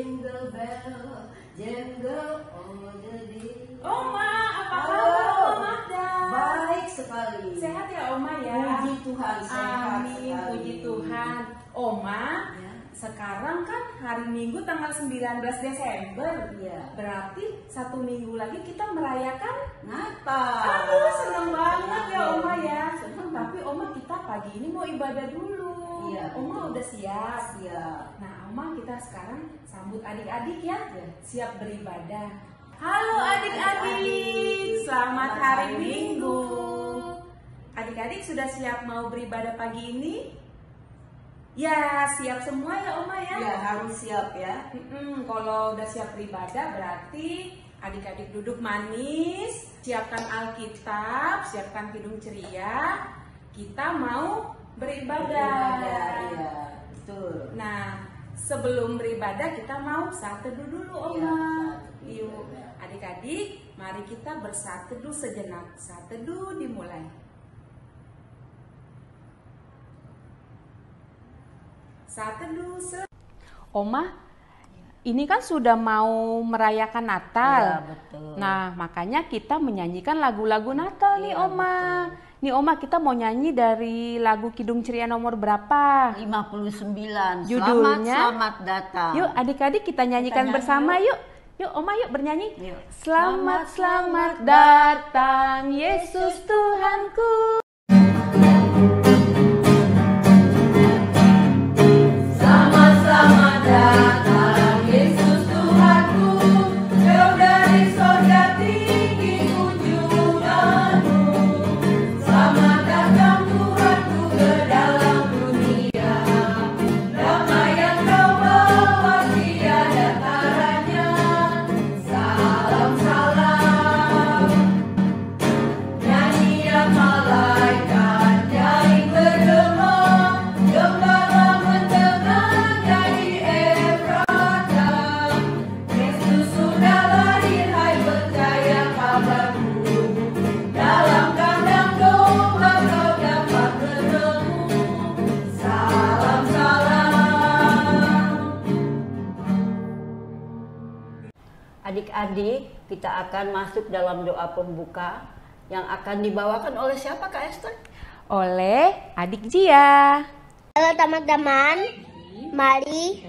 jingle bell, jingle all the way. Oma, apa kabar Halo. Oma Magda? Baik sekali. Sehat ya Oma ya? Puji Tuhan, sehat Amin, sekali. puji Tuhan. Oma, Ya. sekarang kan hari Minggu tanggal 19 Desember. Iya. Berarti 1 minggu lagi kita merayakan Natal. Aduh, seneng banget ya Oma ya. Seneng. Tapi Oma, kita pagi ini mau ibadah dulu. Iya, Oma betul. udah siap. Siap. Nah, Oma, kita sekarang sambut adik-adik ya. Ya. Siap beribadah. Halo adik-adik, selamat hari Minggu. Adik-adik sudah siap mau beribadah pagi ini? Ya, siap semua ya Oma ya? Ya, harus siap ya. Kalau udah siap beribadah berarti adik-adik duduk manis, siapkan Alkitab, siapkan kidung ceria. Kita mau beribadah. Iya, betul. Nah, sebelum beribadah kita mau saat teduh dulu Oma. Iya, saat teduh. Yuk, adik-adik, mari kita bersatu teduh sejenak. Saat teduh dimulai. Saat teduh Oma, ini kan sudah mau merayakan Natal. Iya, betul. Nah, makanya kita menyanyikan lagu-lagu Natal nih Iya, Oma. Nih Oma, kita mau nyanyi dari lagu Kidung Ceria nomor berapa? 59. Judulnya? Selamat datang. Yuk adik-adik kita nyanyikan nyanyi bersama yuk. Yuk Oma, yuk bernyanyi. Yuk. Selamat selamat datang Yesus Tuhanku. Selamat selamat datang Yesus Tuhanku, jauh dari sorga tinggi kunjunganmu. Selamat datang Tuhanku ke dalam dunia, damai yang kau bawa tiada taranya. Salam salam, nyanyian malaikat nyaring bergema, gembala mendengar nyanyi Efrata. Yesus sudah lahir, hai percaya kabarku, dalam kandang domba kau dapat bertemu. Salam salam. Adik-adik, kita akan masuk dalam doa pembuka yang akan dibawakan oleh siapa Kak Esther? Oleh adik Jia. Halo teman-teman, mari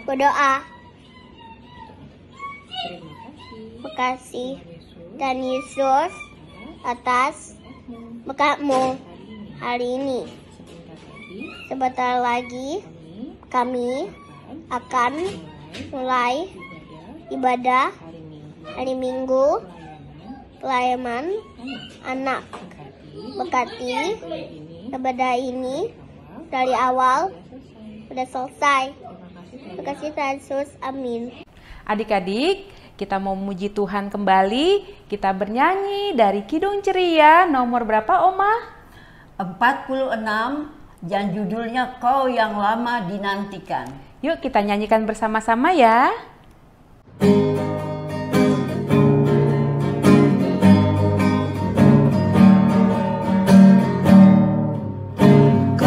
berdoa. Terima kasih dan Yesus atas berkatmu hari ini. Sebentar lagi kami akan mulai ibadah hari Minggu pelayanan anak. Berkati ibadah ini dari awal sudah selesai. Terima kasih Tuhan Yesus, amin. Adik-adik, kita mau memuji Tuhan kembali. Kita bernyanyi dari Kidung Ceria nomor berapa Oma? 46 dan judulnya Kau yang Lama Dinantikan. Yuk kita nyanyikan bersama-sama ya. Kau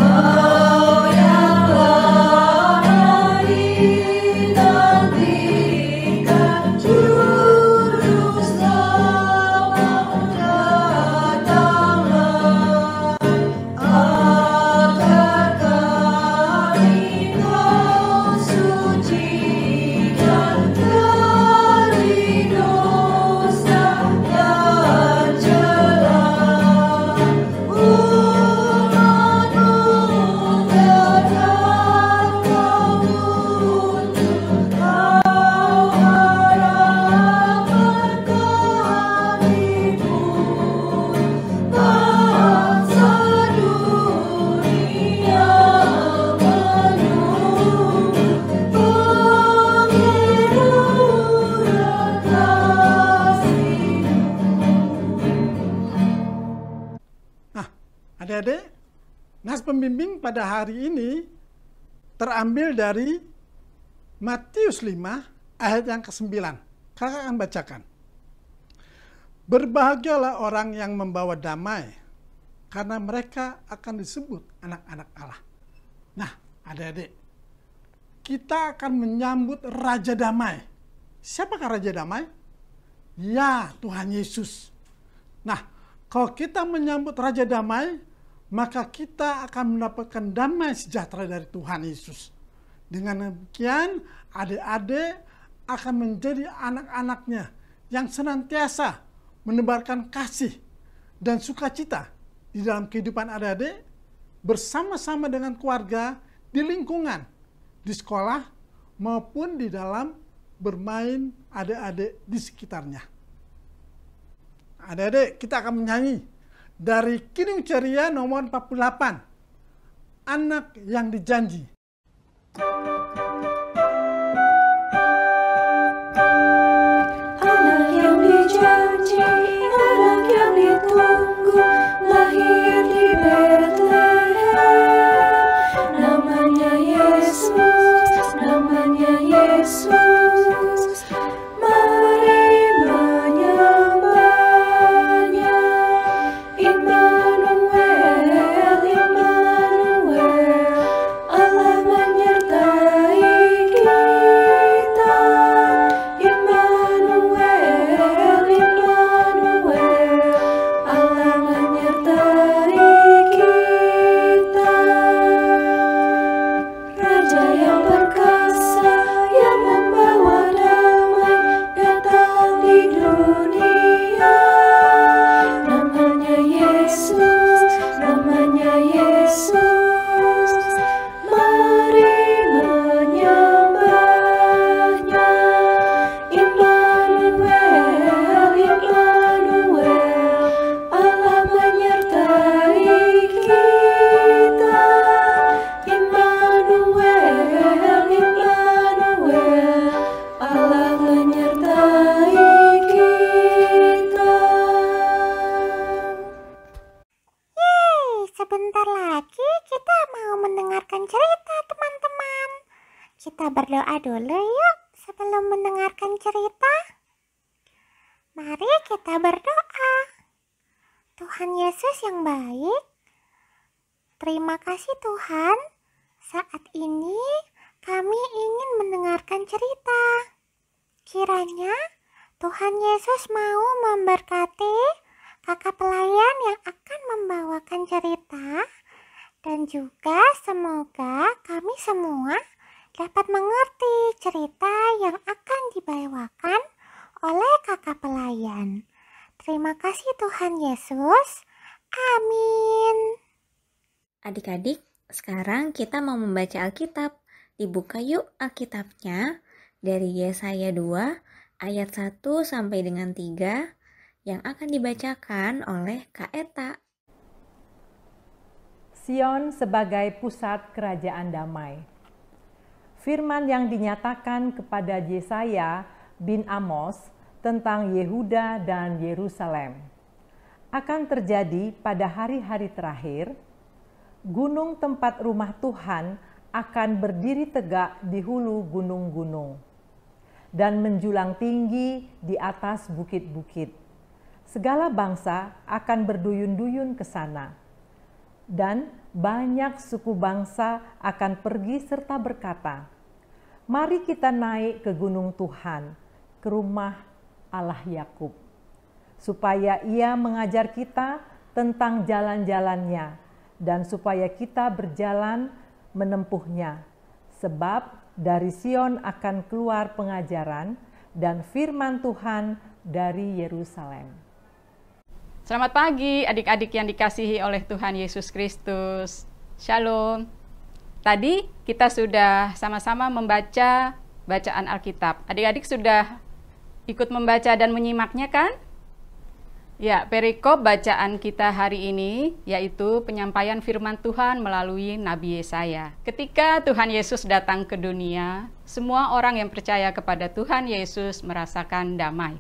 yang lama dinantikan, Juru Selamat datanglah. Agar kami Kau sucikan dari dosa dan celah. Umat-Mu datang Kau untuk Kau harapan kami pun. Bangsa dunia menunggu penghiburan kasih-Mu. Nah, adik-adik, nas pembimbing pada hari ini terambil dari Matius 5 ayat yang ke-9. Kakak akan bacakan. Berbahagialah orang yang membawa damai, karena mereka akan disebut anak-anak Allah. Nah, adik-adik, kita akan menyambut Raja Damai. Siapakah Raja Damai? Ya, Tuhan Yesus. Nah, kalau kita menyambut Raja Damai, maka kita akan mendapatkan damai sejahtera dari Tuhan Yesus. Dengan demikian, adik-adik akan menjadi anak-anaknya yang senantiasa menebarkan kasih dan sukacita di dalam kehidupan adik-adik, bersama-sama dengan keluarga, di lingkungan, di sekolah, maupun di dalam bermain adik-adik di sekitarnya. Adik-adik, kita akan menyanyi dari Kidung Ceria nomor 48, Anak yang Dijanji. Anak yang dijanji, anak yang ditunggu, lahir di Betlehem. Namanya Yesus, namanya Yesus. Mari menyembahnya. Immanuel, Immanuel, Allah menyertai kita. Immanuel, Immanuel, Allah menyertai kita. Raja yang perkasa yang membawa damai datang di dunia. Namanya Yesus, namanya Yesus. Mari menyembahnya. Immanuel, Immanuel, Allah menyertai kita. Immanuel, Immanuel, Allah menyertai kita. Yeay, sebentar lagi kita mau mendengarkan cerita, teman-teman. Kita berdoa dulu yuk sebelum mendengarkan cerita. Mari kita berdoa. Tuhan Yesus yang baik, terima kasih Tuhan. Saat ini kami ingin mendengarkan cerita. Kiranya Tuhan Yesus mau memberkati kakak pelayan yang akan membawakan cerita, dan juga semoga kami semua dapat mengerti cerita yang akan dibawakan oleh kakak pelayan. Terima kasih Tuhan Yesus. Amin. Adik-adik, sekarang kita mau membaca Alkitab. Dibuka yuk Alkitabnya dari Yesaya 2 ayat 1 sampai dengan 3 yang akan dibacakan oleh Kak Eta. Sion sebagai pusat kerajaan damai. Firman yang dinyatakan kepada Yesaya bin Amos tentang Yehuda dan Yerusalem akan terjadi pada hari-hari terakhir. Gunung tempat rumah Tuhan akan berdiri tegak di hulu gunung-gunung dan menjulang tinggi di atas bukit-bukit. Segala bangsa akan berduyun-duyun ke sana, dan banyak suku bangsa akan pergi serta berkata, "Mari kita naik ke gunung Tuhan, ke rumah Allah Yakub, supaya Ia mengajar kita tentang jalan-jalannya, dan supaya kita berjalan menempuhnya. Sebab dari Sion akan keluar pengajaran dan firman Tuhan dari Yerusalem." Selamat pagi adik-adik yang dikasihi oleh Tuhan Yesus Kristus. Shalom. Tadi kita sudah sama-sama membaca bacaan Alkitab. Adik-adik sudah ikut membaca dan menyimaknya kan? Ya, perikop bacaan kita hari ini yaitu penyampaian firman Tuhan melalui Nabi Yesaya. Ketika Tuhan Yesus datang ke dunia, semua orang yang percaya kepada Tuhan Yesus merasakan damai.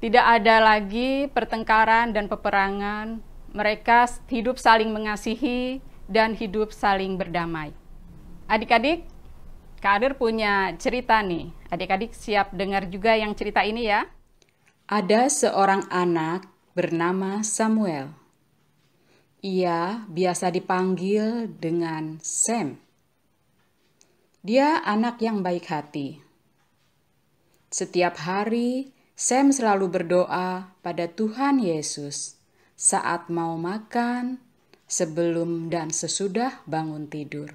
Tidak ada lagi pertengkaran dan peperangan. Mereka hidup saling mengasihi dan hidup saling berdamai. Adik-adik, Kak Ader punya cerita nih. Adik-adik siap dengar juga yang cerita ini ya? Ada seorang anak bernama Samuel. Ia biasa dipanggil dengan Sam. Dia anak yang baik hati. Setiap hari, Sam selalu berdoa pada Tuhan Yesus saat mau makan, sebelum dan sesudah bangun tidur.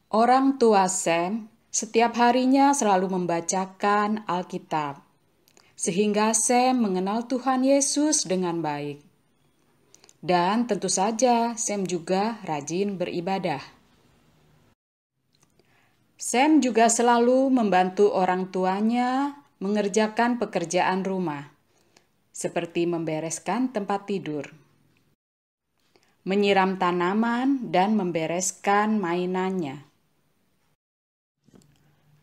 Orang tua Sam setiap harinya selalu membacakan Alkitab, sehingga Sam mengenal Tuhan Yesus dengan baik. Dan tentu saja Sam juga rajin beribadah. Sam juga selalu membantu orang tuanya mengerjakan pekerjaan rumah, seperti membereskan tempat tidur, menyiram tanaman, dan membereskan mainannya.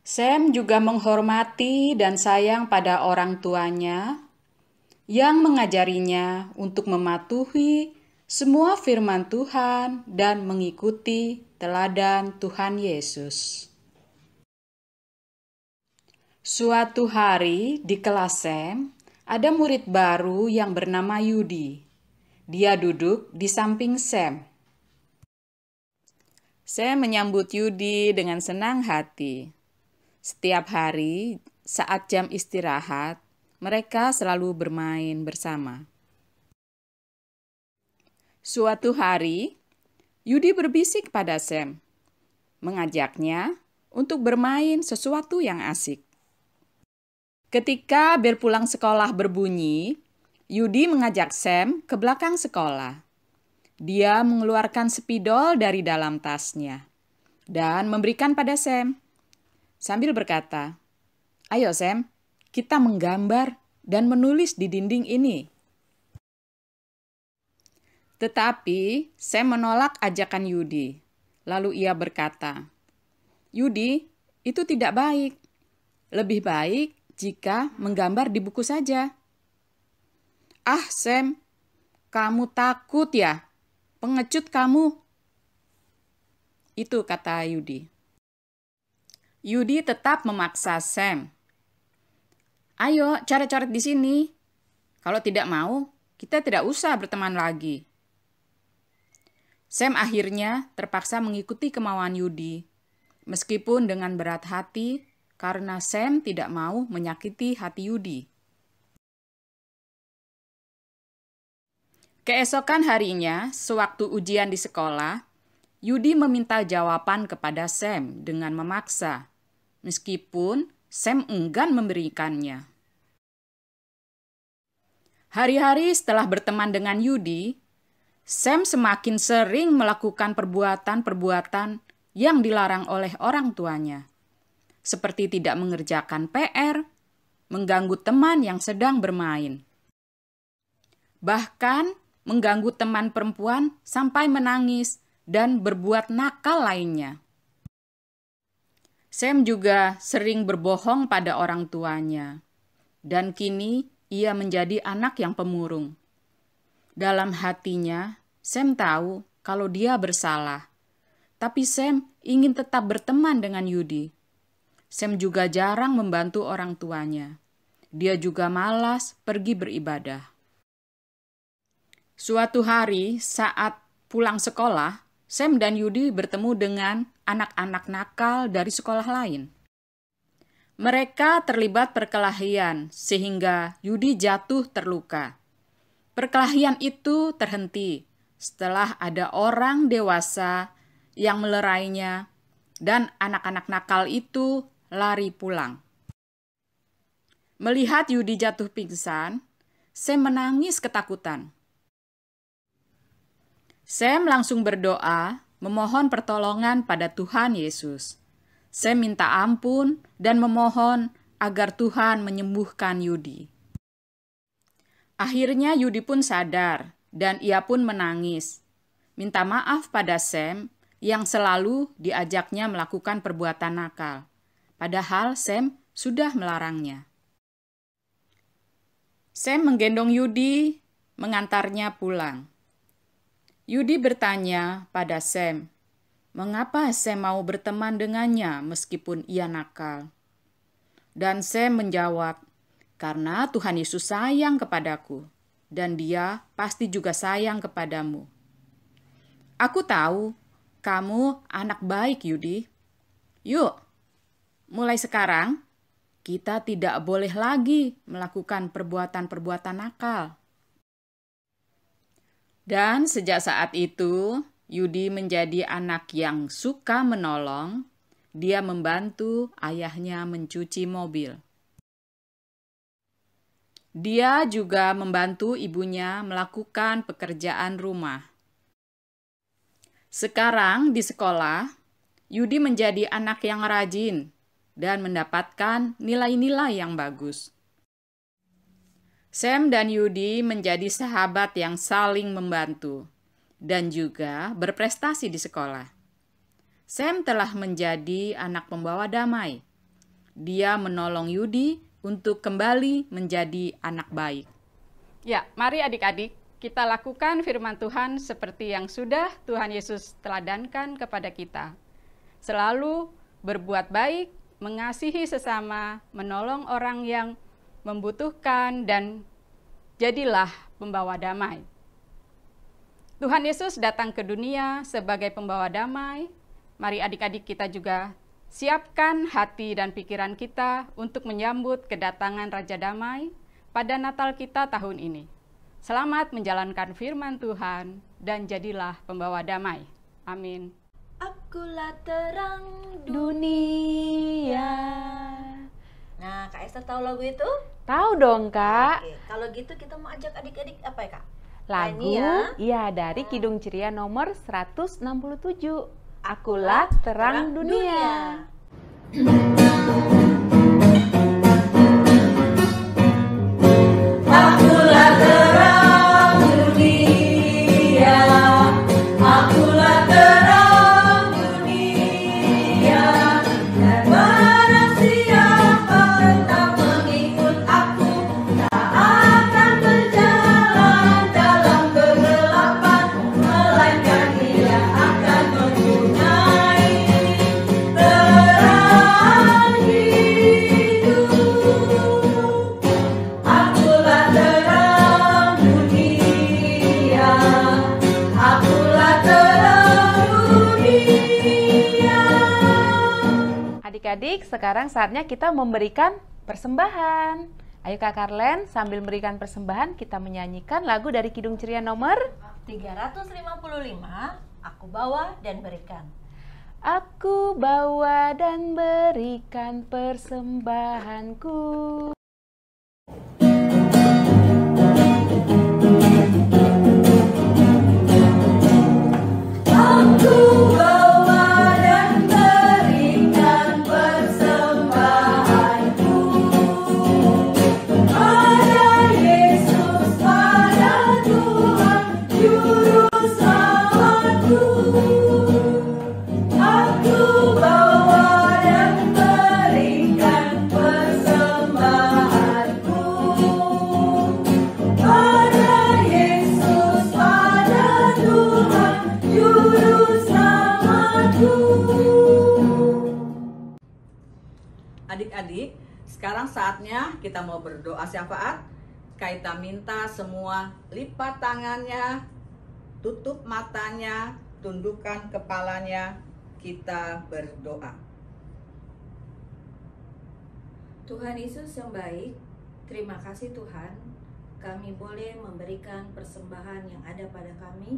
Sam juga menghormati dan sayang pada orang tuanya yang mengajarinya untuk mematuhi semua firman Tuhan dan mengikuti teladan Tuhan Yesus. Suatu hari di kelas Sam, ada murid baru yang bernama Yudi. Dia duduk di samping Sam. Sam menyambut Yudi dengan senang hati. Setiap hari saat jam istirahat, mereka selalu bermain bersama. Suatu hari, Yudi berbisik pada Sam, mengajaknya untuk bermain sesuatu yang asik. Ketika bel pulang sekolah berbunyi, Yudi mengajak Sam ke belakang sekolah. Dia mengeluarkan spidol dari dalam tasnya dan memberikan pada Sam, sambil berkata, "Ayo Sam, kita menggambar dan menulis di dinding ini." Tetapi Sam menolak ajakan Yudi. Lalu ia berkata, "Yudi, itu tidak baik. Lebih baik jika menggambar di buku saja." "Ah Sam, kamu takut ya? Pengecut kamu." Itu kata Yudi. Yudi tetap memaksa Sam. "Ayo coret-coret di sini. Kalau tidak mau, kita tidak usah berteman lagi." Sam akhirnya terpaksa mengikuti kemauan Yudi, meskipun dengan berat hati, karena Sam tidak mau menyakiti hati Yudi. Keesokan harinya, sewaktu ujian di sekolah, Yudi meminta jawaban kepada Sam dengan memaksa, meskipun Sam enggan memberikannya. Hari-hari setelah berteman dengan Yudi, Sam semakin sering melakukan perbuatan-perbuatan yang dilarang oleh orang tuanya, seperti tidak mengerjakan PR, mengganggu teman yang sedang bermain. Bahkan mengganggu teman perempuan sampai menangis dan berbuat nakal lainnya. Sam juga sering berbohong pada orang tuanya, dan kini ia menjadi anak yang pemurung. Dalam hatinya, Sam tahu kalau dia bersalah, tapi Sam ingin tetap berteman dengan Yudi. Sam juga jarang membantu orang tuanya. Dia juga malas pergi beribadah. Suatu hari saat pulang sekolah, Sam dan Yudi bertemu dengan anak-anak nakal dari sekolah lain. Mereka terlibat perkelahian sehingga Yudi jatuh terluka. Perkelahian itu terhenti setelah ada orang dewasa yang melerainya dan anak-anak nakal itu lari pulang. Melihat Yudi jatuh pingsan, Sam menangis ketakutan. Sam langsung berdoa, memohon pertolongan pada Tuhan Yesus. Sam minta ampun dan memohon agar Tuhan menyembuhkan Yudi. Akhirnya Yudi pun sadar dan ia pun menangis, minta maaf pada Sam yang selalu diajaknya melakukan perbuatan nakal. Padahal Sam sudah melarangnya. Sam menggendong Yudi, mengantarnya pulang. Yudi bertanya pada Sam, mengapa Sam mau berteman dengannya meskipun ia nakal? Dan Sam menjawab, karena Tuhan Yesus sayang kepadaku, dan Dia pasti juga sayang kepadamu. Aku tahu Kamu anak baik, Yudi. Yuk, mulai sekarang kita tidak boleh lagi melakukan perbuatan-perbuatan nakal. Dan sejak saat itu, Yudi menjadi anak yang suka menolong. Dia membantu ayahnya mencuci mobil. Dia juga membantu ibunya melakukan pekerjaan rumah. Sekarang di sekolah, Yudi menjadi anak yang rajin dan mendapatkan nilai-nilai yang bagus. Sam dan Yudi menjadi sahabat yang saling membantu dan juga berprestasi di sekolah. Sam telah menjadi anak pembawa damai. Dia menolong Yudi untuk kembali menjadi anak baik. Ya, mari adik-adik kita lakukan firman Tuhan seperti yang sudah Tuhan Yesus teladankan kepada kita. Selalu berbuat baik, mengasihi sesama, menolong orang yang membutuhkan, dan jadilah pembawa damai. Tuhan Yesus datang ke dunia sebagai pembawa damai. Mari adik-adik kita juga siapkan hati dan pikiran kita untuk menyambut kedatangan Raja Damai pada Natal kita tahun ini. Selamat menjalankan firman Tuhan dan jadilah pembawa damai. Amin. Akulah terang dunia. Nah, Kak Esther tahu lagu itu? Tahu dong, Kak. Oke, kalau gitu kita mau ajak adik-adik apa ya, Kak? Lagu Nyanyi ya? dari Kidung Ceria nomor 167. Akulah terang dunia. Akulah terang dunia, akulah terang dunia, dan barang siapa tak mengikut aku, tak akan berjalan dalam kegelapan, melainkan ia akan mempunyai terang hidup. Akulah terang dunia, akulah terang dunia. Adik-adik, sekarang saatnya kita memberikan persembahan. Ayo Kak Karlen, sambil memberikan persembahan, kita menyanyikan lagu dari Kidung Ceria nomor 355, aku bawa dan berikan. Aku bawa dan berikan persembahanku. Aku bawa dan berikan persembahanku pada Yesus, pada Tuhan Juru Selamatku. Aku bawa dan berikan persembahanku pada Yesus, pada Tuhan Juru Selamatku. Adik-adik, sekarang saatnya kita mau berdoa syafaat. Kita minta semua lipat tangannya, tutup matanya, tundukkan kepalanya, kita berdoa. Tuhan Yesus yang baik, terima kasih Tuhan, kami boleh memberikan persembahan yang ada pada kami,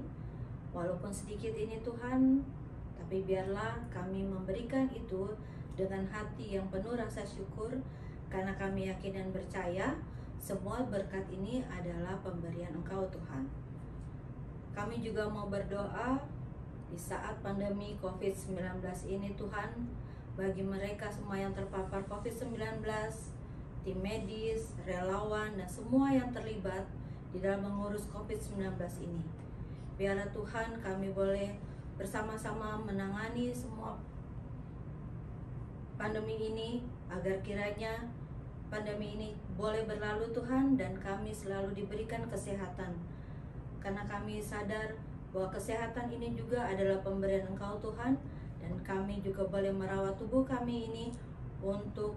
walaupun sedikit ini Tuhan, tapi biarlah kami memberikan itu dengan hati yang penuh rasa syukur, karena kami yakin dan percaya semua berkat ini adalah pemberian Engkau Tuhan. Kami juga mau berdoa di saat pandemi COVID-19 ini Tuhan, bagi mereka semua yang terpapar COVID-19, tim medis, relawan, dan semua yang terlibat di dalam mengurus COVID-19 ini. Biarlah Tuhan kami boleh bersama-sama menangani semua pandemi ini, agar kiranya pandemi ini boleh berlalu Tuhan, dan kami selalu diberikan kesehatan. Karena kami sadar bahwa kesehatan ini juga adalah pemberian Engkau Tuhan, dan kami juga boleh merawat tubuh kami ini untuk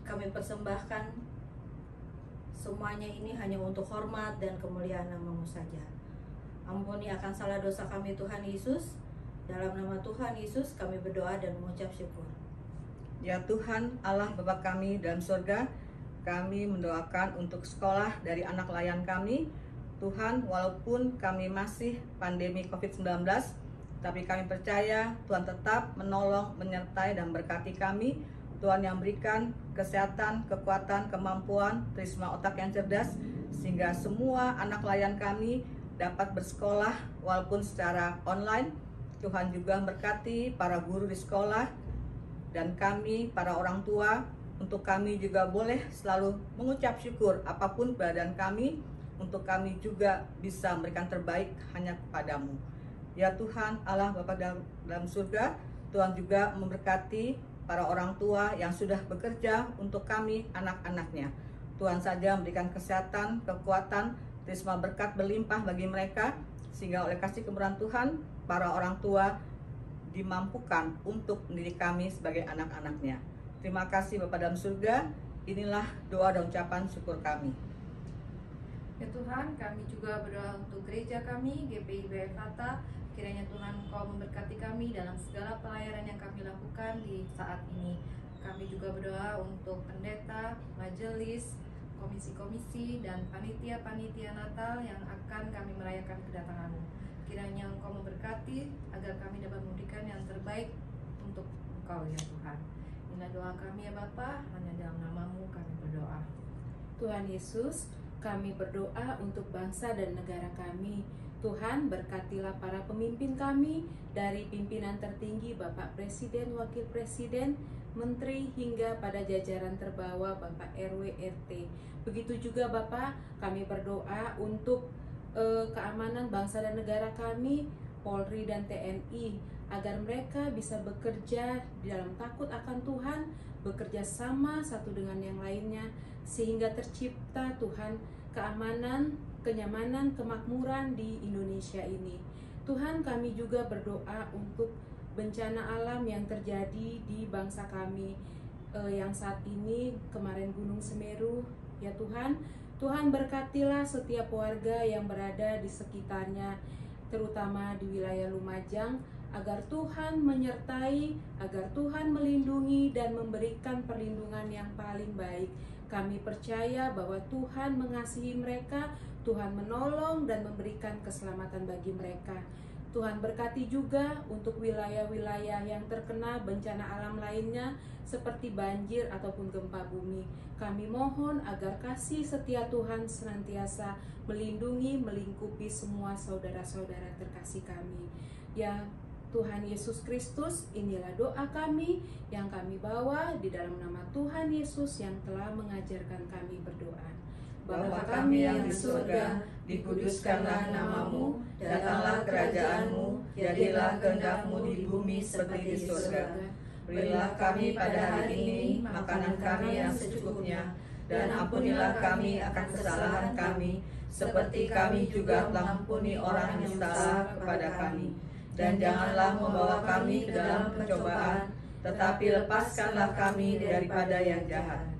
kami persembahkan semuanya ini hanya untuk hormat dan kemuliaan nama-Mu saja. Ampuni akan salah dosa kami Tuhan Yesus. Dalam nama Tuhan Yesus kami berdoa dan mengucap syukur. Ya Tuhan Allah Bapa kami dalam surga, kami mendoakan untuk sekolah dari anak layan kami. Tuhan, walaupun kami masih pandemi COVID-19, tapi kami percaya Tuhan tetap menolong, menyertai, dan berkati kami. Tuhan yang berikan kesehatan, kekuatan, kemampuan, trisma otak yang cerdas, sehingga semua anak layan kami dapat bersekolah walaupun secara online. Tuhan juga berkati para guru di sekolah, dan kami, para orang tua, untuk kami juga boleh selalu mengucap syukur apapun keadaan kami, untuk kami juga bisa memberikan terbaik hanya kepadamu. Ya Tuhan Allah Bapa dalam surga, Tuhan juga memberkati para orang tua yang sudah bekerja untuk kami anak-anaknya. Tuhan saja memberikan kesehatan, kekuatan, trisma berkat berlimpah bagi mereka, sehingga oleh kasih kemurahan Tuhan, para orang tua dimampukan untuk mendidik kami sebagai anak-anaknya. Terima kasih Bapa dalam surga, inilah doa dan ucapan syukur kami. Ya Tuhan, kami juga berdoa untuk gereja kami, GPI BFATA. Kiranya Tuhan Engkau memberkati kami dalam segala pelayanan yang kami lakukan di saat ini. Kami juga berdoa untuk pendeta, majelis, komisi-komisi, dan panitia-panitia Natal yang akan kami merayakan kedatangan-Mu. Kiranya Engkau memberkati agar kami dapat memberikan yang terbaik untuk Engkau ya Tuhan. Inilah doa kami ya Bapa, hanya dalam nama-Mu kami berdoa. Tuhan Yesus, kami berdoa untuk bangsa dan negara kami. Tuhan, berkatilah para pemimpin kami, dari pimpinan tertinggi Bapak Presiden, Wakil Presiden, Menteri, hingga pada jajaran terbawah Bapak RW, RT. Begitu juga Bapak, kami berdoa untuk keamanan bangsa dan negara kami, Polri dan TNI, agar mereka bisa bekerja di dalam takut akan Tuhan, bekerja sama satu dengan yang lainnya, sehingga tercipta Tuhan keamanan, kenyamanan, kemakmuran di Indonesia ini. Tuhan, kami juga berdoa untuk bencana alam yang terjadi di bangsa kami, yang saat ini kemarin Gunung Semeru. Ya Tuhan, Tuhan berkatilah setiap warga yang berada di sekitarnya, terutama di wilayah Lumajang, agar Tuhan menyertai, agar Tuhan melindungi dan memberikan perlindungan yang paling baik. Kami percaya bahwa Tuhan mengasihi mereka, Tuhan menolong dan memberikan keselamatan bagi mereka. Tuhan berkati juga untuk wilayah-wilayah yang terkena bencana alam lainnya seperti banjir ataupun gempa bumi. Kami mohon agar kasih setia Tuhan senantiasa melindungi, melingkupi semua saudara-saudara terkasih kami. Ya Tuhan Yesus Kristus, inilah doa kami yang kami bawa di dalam nama Tuhan Yesus yang telah mengajarkan kami berdoa. Bapa kami yang di surga, dikuduskanlah nama-Mu, datanglah kerajaan-Mu, jadilah kehendak-Mu di bumi seperti di surga. Berilah kami pada hari ini makanan kami yang secukupnya, dan ampunilah kami akan kesalahan kami, seperti kami juga telah mengampuni orang yang salah kepada kami. Dan janganlah membawa kami ke dalam pencobaan, tetapi lepaskanlah kami daripada yang jahat.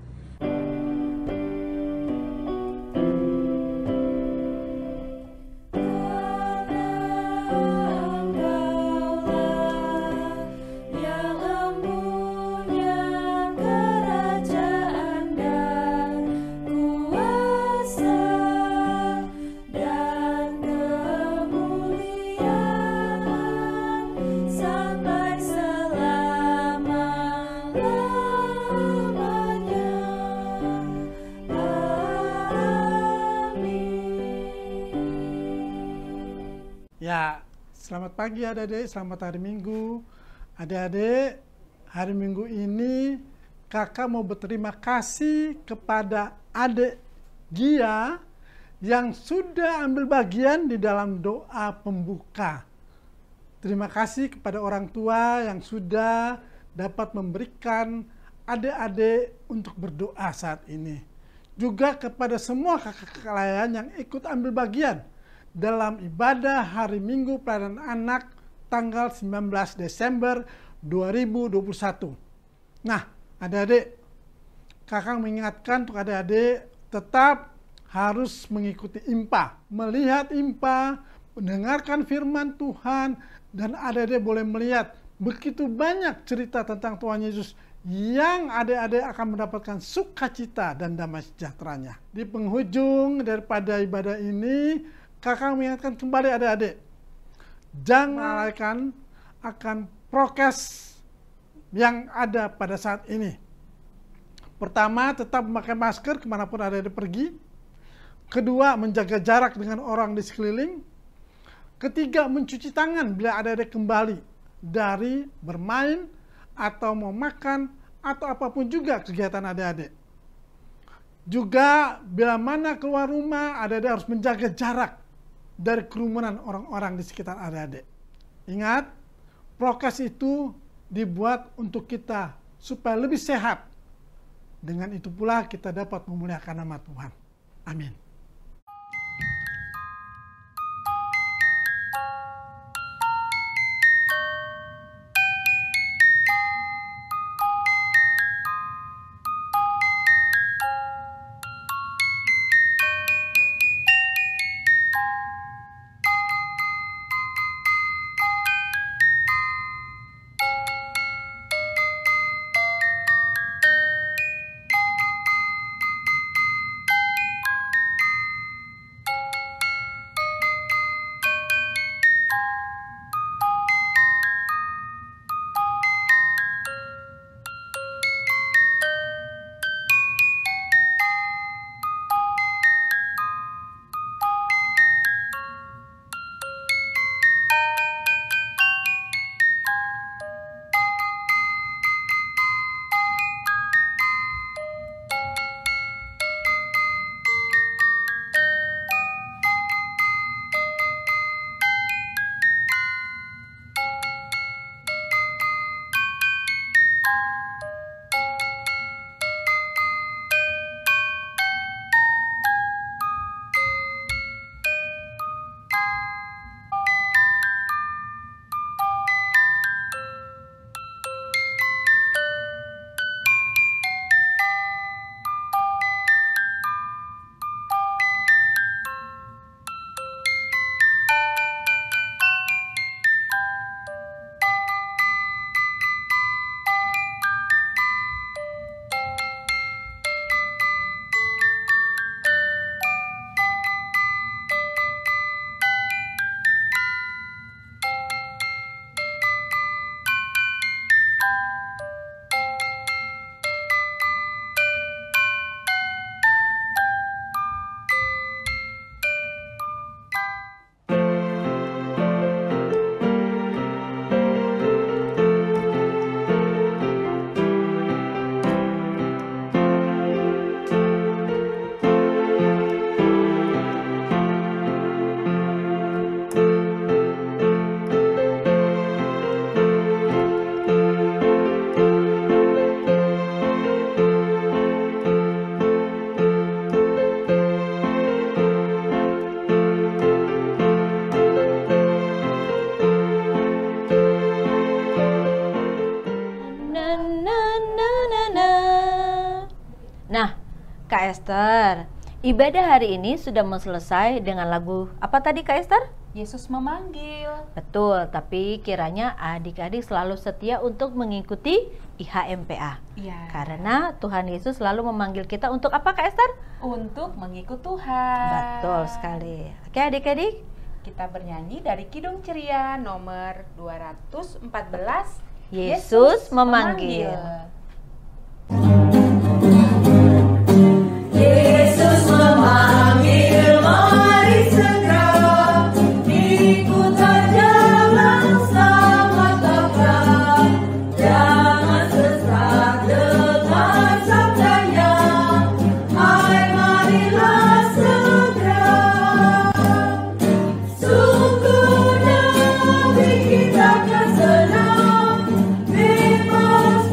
Ya, selamat pagi adik-adik, selamat hari Minggu. Adik-adik, hari Minggu ini kakak mau berterima kasih kepada adik Gia yang sudah ambil bagian di dalam doa pembuka. Terima kasih kepada orang tua yang sudah dapat memberikan adik-adik untuk berdoa saat ini. Juga kepada semua kakak-kakak lain yang ikut ambil bagian dalam ibadah hari Minggu Pelayanan Anak tanggal 19 Desember 2021. Nah, adik-adik, kakak mengingatkan untuk adik-adik tetap harus mengikuti IMPA, melihat IMPA, mendengarkan firman Tuhan, dan adik-adik boleh melihat begitu banyak cerita tentang Tuhan Yesus yang adik-adik akan mendapatkan sukacita dan damai sejahteranya. Di penghujung daripada ibadah ini, kakak mengingatkan kembali adik-adik, jangan lalaikan akan prokes yang ada pada saat ini. Pertama, tetap memakai masker kemanapun adik-adik pergi. Kedua, menjaga jarak dengan orang di sekeliling. Ketiga, mencuci tangan bila adik-adik kembali dari bermain atau mau makan atau apapun juga kegiatan adik-adik. Juga bila mana keluar rumah, adik-adik harus menjaga jarak dari kerumunan orang-orang di sekitar adik-adik. Ingat, prokes itu dibuat untuk kita supaya lebih sehat. Dengan itu pula kita dapat memuliakan nama Tuhan. Amin. Kak Esther, ibadah hari ini sudah mau selesai dengan lagu apa tadi Kak Esther? Yesus memanggil. Betul, tapi kiranya adik-adik selalu setia untuk mengikuti IHMPA. Iya. Karena Tuhan Yesus selalu memanggil kita untuk apa Kak Esther? Untuk mengikut Tuhan. Betul sekali. Oke adik-adik, kita bernyanyi dari Kidung Ceria nomor 214. Yesus memanggil. Yesus memanggil, mari segera ikut jalan selamat datang. Jangan sesat dengar sabdanya, hai marilah segera. Sungguh nanti kita akan senang, bebas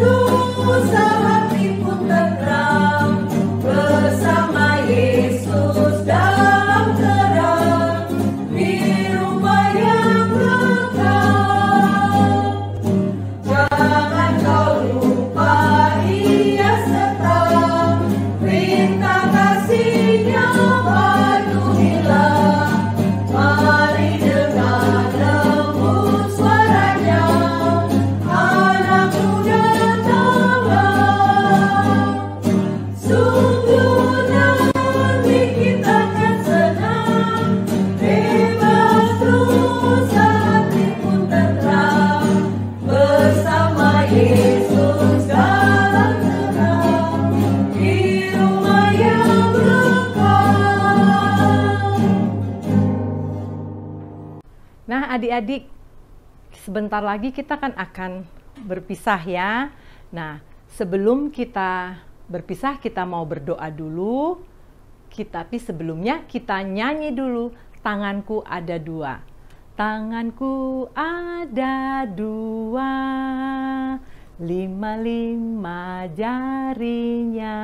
adik-adik, sebentar lagi kita akan berpisah ya. Nah, sebelum kita berpisah, kita mau berdoa dulu. Tapi sebelumnya kita nyanyi dulu. Tanganku ada dua. Tanganku ada dua, 5 jarinya.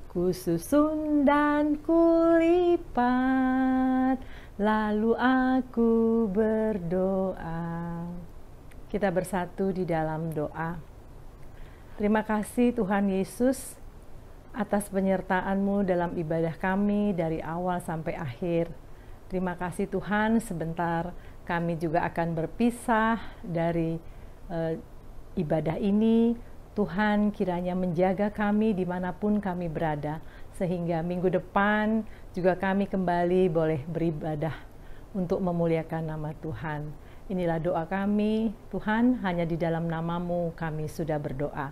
Kususun dan kulipat, lalu aku berdoa. Kita bersatu di dalam doa. Terima kasih Tuhan Yesus atas penyertaan-Mu dalam ibadah kami dari awal sampai akhir. Terima kasih Tuhan, sebentar kami juga akan berpisah dari ibadah ini. Tuhan kiranya menjaga kami dimanapun kami berada, sehingga minggu depan juga kami kembali boleh beribadah untuk memuliakan nama Tuhan. Inilah doa kami, Tuhan, hanya di dalam nama-Mu kami sudah berdoa.